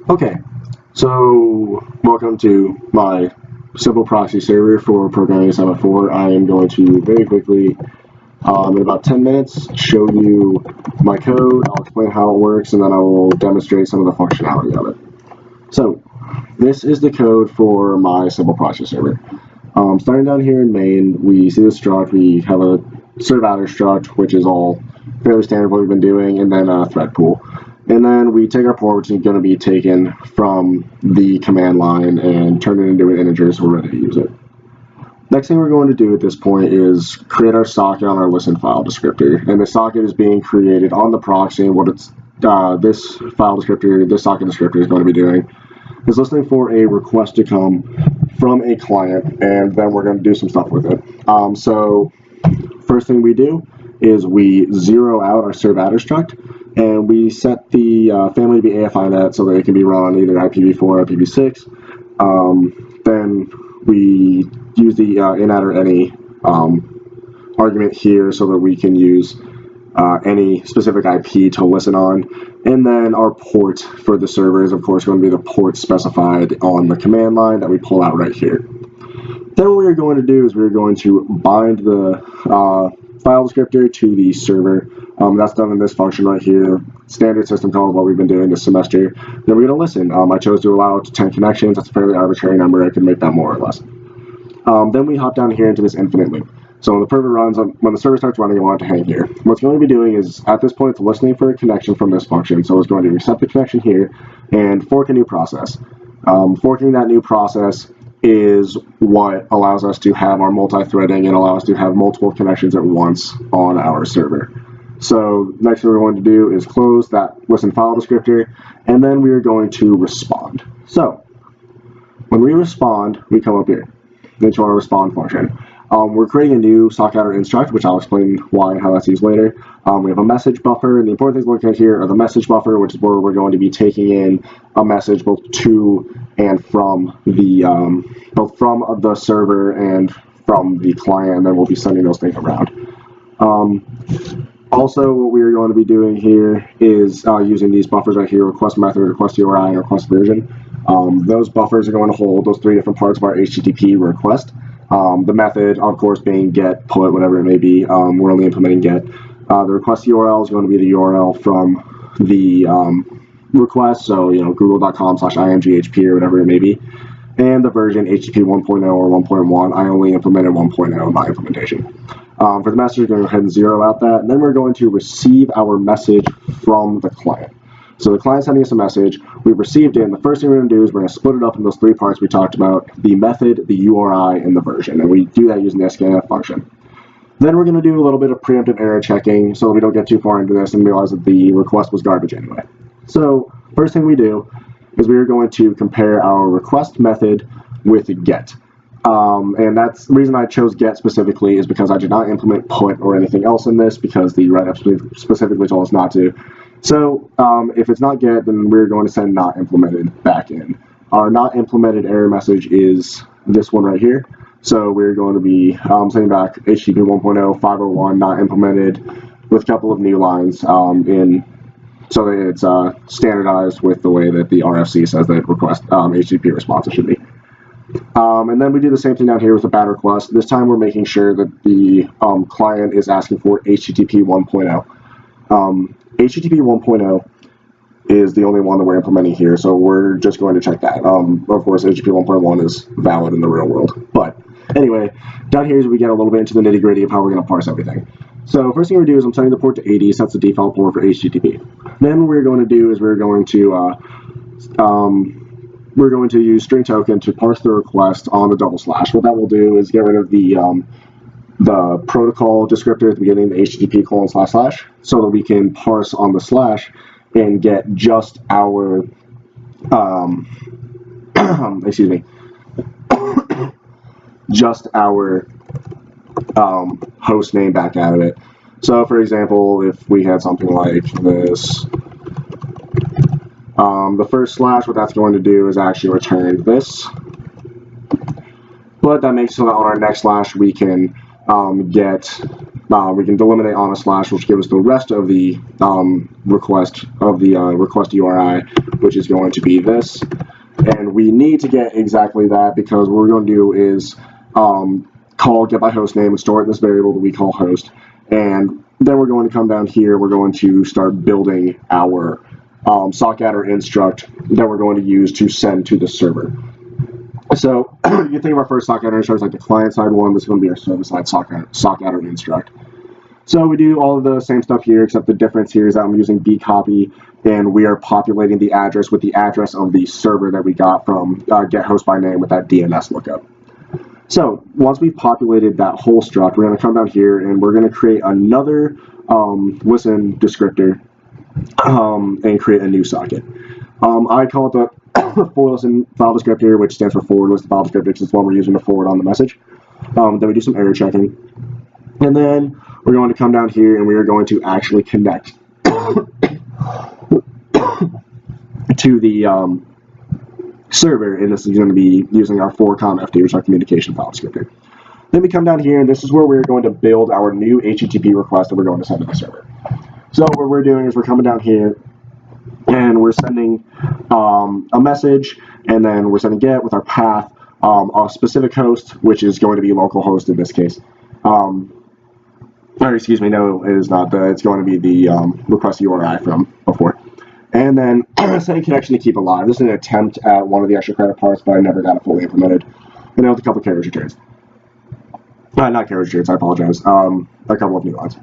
Okay, so welcome to my simple proxy server for programming assignment 4. I am going to very quickly, in about 10 minutes, show you my code. I'll explain how it works, and then I will demonstrate some of the functionality of it. So, this is the code for my simple proxy server. Starting down here in main, we see the struct. We have a serve outer struct, which is all fairly standard what we've been doing, and then a thread pool. And then we take our port, which is going to be taken from the command line, and turn it into an integer so we're ready to use it. Next thing we're going to do at this point is create our socket on our listen file descriptor. And the socket is being created on the proxy, and what it's this file descriptor, this socket descriptor is going to be doing is listening for a request to come from a client, and then we're going to do some stuff with it. So first thing we do is we zero out our serve outer struct, and we set the family to be AFINet so that it can be run on either IPv4 or IPv6. Then we use the in-any argument here so that we can use any specific IP to listen on. And then our port for the server is, of course, going to be the port specified on the command line that we pull out right here. Then what we're going to do is we're going to bind the file descriptor to the server. That's done in this function right here. Standard system call is what we've been doing this semester. Then we're going to listen. I chose to allow up to 10 connections. That's a fairly arbitrary number. I can make that more or less. Then we hop down here into this infinite loop. So when the server runs, when the server starts running, I want it to hang here. What it's going to be doing is, at this point, it's listening for a connection from this function. So it's going to accept the connection here and fork a new process. Forking that new process is what allows us to have our multi-threading and allow us to have multiple connections at once on our server. So next thing we're going to do is close that listen file descriptor, and then we are going to respond. So when we respond, we come up here into our respond function. We're creating a new socket outer instruct, which I'll explain why and how that's used later. We have a message buffer, and the important things to look at here are the message buffer, which is where we're going to be taking in a message both to and from the server and from the client, and then we'll be sending those things around. Also, what we're going to be doing here is using these buffers right here: request method, request URI, and request version. Those buffers are going to hold those three different parts of our HTTP request. The method, of course, being get, put, whatever it may be. We're only implementing get. The request URL is going to be the URL from the request, so google.com/imghp or whatever it may be. And the version HTTP 1.0 or 1.1. I only implemented 1.0 in my implementation. For the message, we're going to go ahead and zero out that, and then we're going to receive our message from the client. So the client's sending us a message, we've received it, and the first thing we're going to do is we're going to split it up in those three parts we talked about: the method, the URI, and the version. And we do that using the scanf function. Then we're going to do a little bit of preemptive error checking so we don't get too far into this and realize that the request was garbage anyway. So first thing we do is we are going to compare our request method with get. And that's the reason I chose get specifically, is because I did not implement put or anything else in this because the write-up specifically told us not to. So if it's not get, then we're going to send not implemented back in. Our not implemented error message is this one right here. So we're going to be sending back HTTP 1.0 501 not implemented with a couple of new lines so that it's standardized with the way that the RFC says that request HTTP responses should be. And then we do the same thing down here with the bad request. This time we're making sure that the client is asking for HTTP 1.0. HTTP 1.0 is the only one that we're implementing here, so we're just going to check that. Of course, HTTP 1.1 is valid in the real world. But anyway, down here is we get a little bit into the nitty-gritty of how we're going to parse everything. So first thing we do is I'm setting the port to 80, so that's the default port for HTTP. Then what we're going to do is we're going to use string token to parse the request on the double slash. What that will do is get rid of the protocol descriptor at the beginning, the HTTP:// so that we can parse on the slash and get just our just our host name back out of it. So for example, if we had something like this, the first slash, what that's going to do is actually return this, but that makes it so that on our next slash we can get we can delimitate on a slash, which gives us the rest of the request URI, which is going to be this. And we need to get exactly that, because what we're going to do is call get by host name and store it in this variable that we call host. And then we're going to come down here. We're going to start building our sockadder instruct that we're going to use to send to the server. So you can think of our first sockadder instruct like the client side one. This is going to be our server side sockadder instruct. So we do all of the same stuff here, except the difference here is that I'm using bcopy, and we are populating the address with the address of the server that we got from get host by name with that DNS lookup. So once we've populated that whole struct, we're going to come down here and we're going to create another listen descriptor and create a new socket. I call it the forward listen file descriptor, which stands for forward listen file descriptor, because it's one we're using to forward on the message. Then we do some error checking, and then we're going to come down here and we are going to actually connect to the server, and this is going to be using our for.conf, which is our communication file descriptor. Then we come down here, and this is where we're going to build our new HTTP request that we're going to send to the server. So what we're doing is we're coming down here, and we're sending a message, and then we're sending get with our path, a specific host, which is going to be localhost in this case. Or excuse me, no, it is not. It's going to be the request URI from before. And then setting connection to keep alive. This is an attempt at one of the extra credit parts, but I never got it fully implemented. And then with a couple of carriage returns. Not carriage returns, I apologize. A couple of new lines.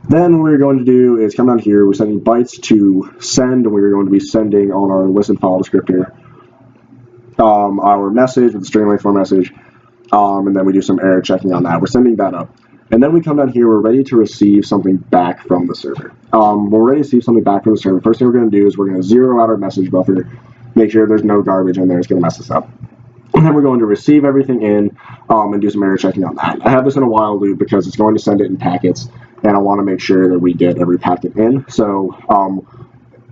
Then what we're going to do is come down here. We're sending bytes to send, and we're going to be sending on our listen file descriptor our message with the string length for our message. And then we do some error checking on that. We're sending that up. And then we come down here, we're ready to receive something back from the server. We're ready to receive something back from the server. First thing we're going to do is we're going to zero out our message buffer, make sure there's no garbage in there. It's going to mess us up. And then we're going to receive everything in and do some error checking on that. I have this in a while loop because it's going to send it in packets, and I want to make sure that we get every packet in. So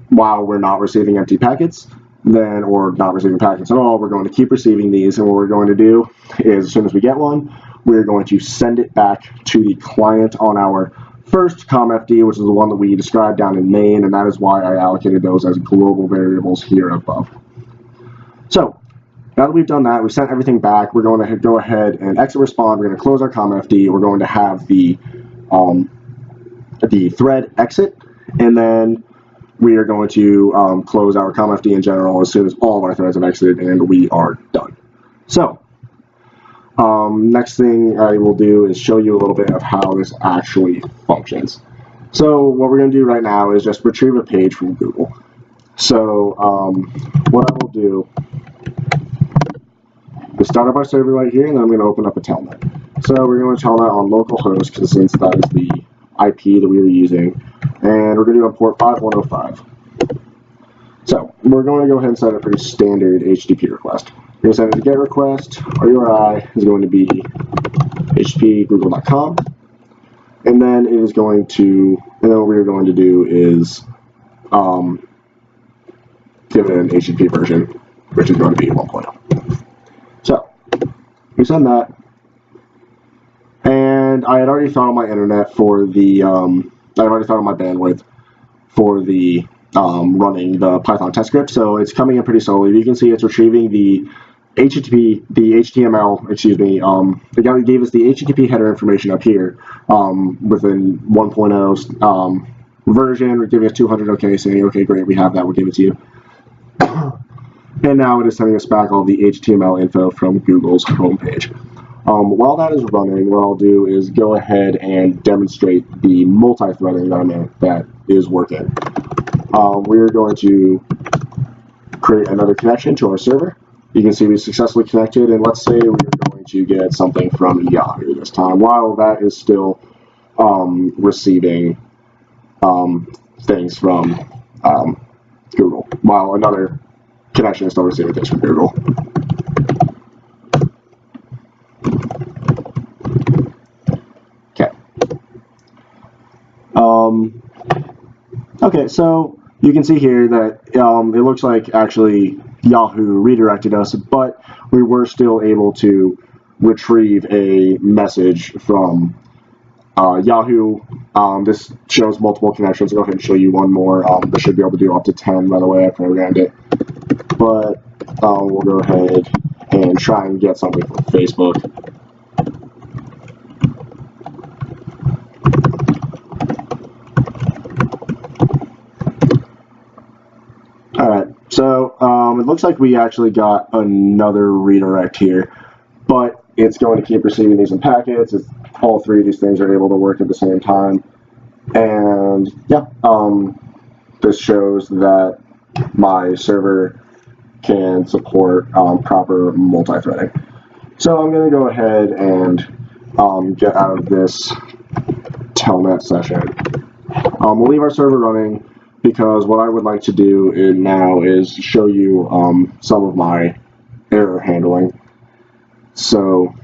while we're not receiving empty packets, or not receiving packets at all, we're going to keep receiving these, and what we're going to do is as soon as we get one, we're going to send it back to the client on our first ComFD, which is the one that we described down in main, and that is why I allocated those as global variables here above. So now that we've done that, we've sent everything back, we're going to go ahead and exit respond. We're going to close our ComFD. We're going to have the thread exit, and then we are going to close our ComFD in general as soon as all of our threads have exited, and we are done. So next thing I will do is show you a little bit of how this actually functions. So what we're going to do right now is just retrieve a page from Google. So what I will do is start up our server right here, and then I'm going to open up a telnet. So we're going to telnet on localhost, because since that is the IP that we were using, and we're going to do on port 5105. So we're going to go ahead and set a pretty standard HTTP request. We're going to send it a GET request. Our URI is going to be http://google.com, and then it is going to, and then what we're going to do is give it an HTTP version, which is going to be 1.0. So we send that, and I had already thought on my internet for the, I already thought on my bandwidth for the running the Python test script, so it's coming in pretty slowly. You can see it's retrieving the HTML, excuse me, it gave us the HTTP header information up here within 1.0 version. We're giving us 200 OK, saying, okay, great, we have that, we'll give it to you. And now it is sending us back all the HTML info from Google's homepage. While that is running, what I'll do is go ahead and demonstrate the multi-threading that is working. We're going to create another connection to our server. You can see we successfully connected, and let's say we're going to get something from Yahoo this time, while that is still receiving things from Google, while another connection is still receiving things from Google. Okay. Okay, so you can see here that it looks like actually Yahoo redirected us, but we were still able to retrieve a message from Yahoo, this shows multiple connections. I'll go ahead and show you one more. This should be able to do up to 10, by the way, I programmed it. But we'll go ahead and try and get something from Facebook. Alright, so it looks like we actually got another redirect here, but it's going to keep receiving these in packets. All three of these things are able to work at the same time. And yeah, this shows that my server can support proper multi-threading. So I'm going to go ahead and get out of this telnet session. We'll leave our server running because what I would like to do now is show you some of my error handling. So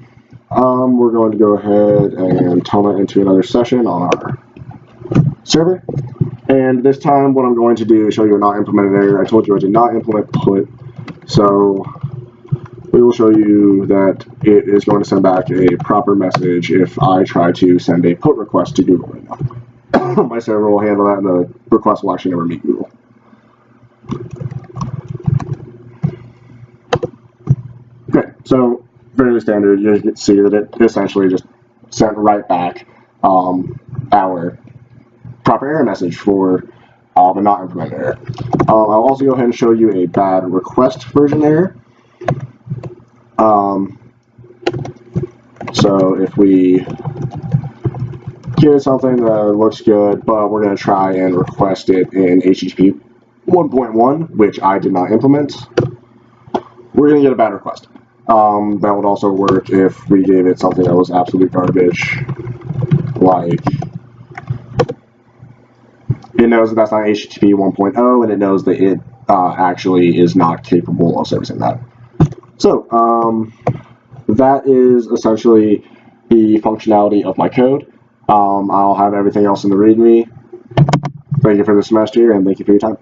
we're going to go ahead and telnet into another session on our server. And this time what I'm going to do is show you a not implemented error. I told you I did not implement put, so we will show you that it is going to send back a proper message if I try to send a put request to Google right now. My server will handle that and the request will actually never meet Google. Okay, so fairly standard. You can see that it essentially just sent right back our proper error message for the not implemented error. I'll also go ahead and show you a bad request version error. So if we get something that looks good, but we're going to try and request it in HTTP 1.1, which I did not implement, we're going to get a bad request. That would also work if we gave it something that was absolute garbage, like it knows that that's not HTTP 1.0, and it knows that it actually is not capable of servicing that. So that is essentially the functionality of my code. I'll have everything else in the README. Thank you for the semester, and thank you for your time.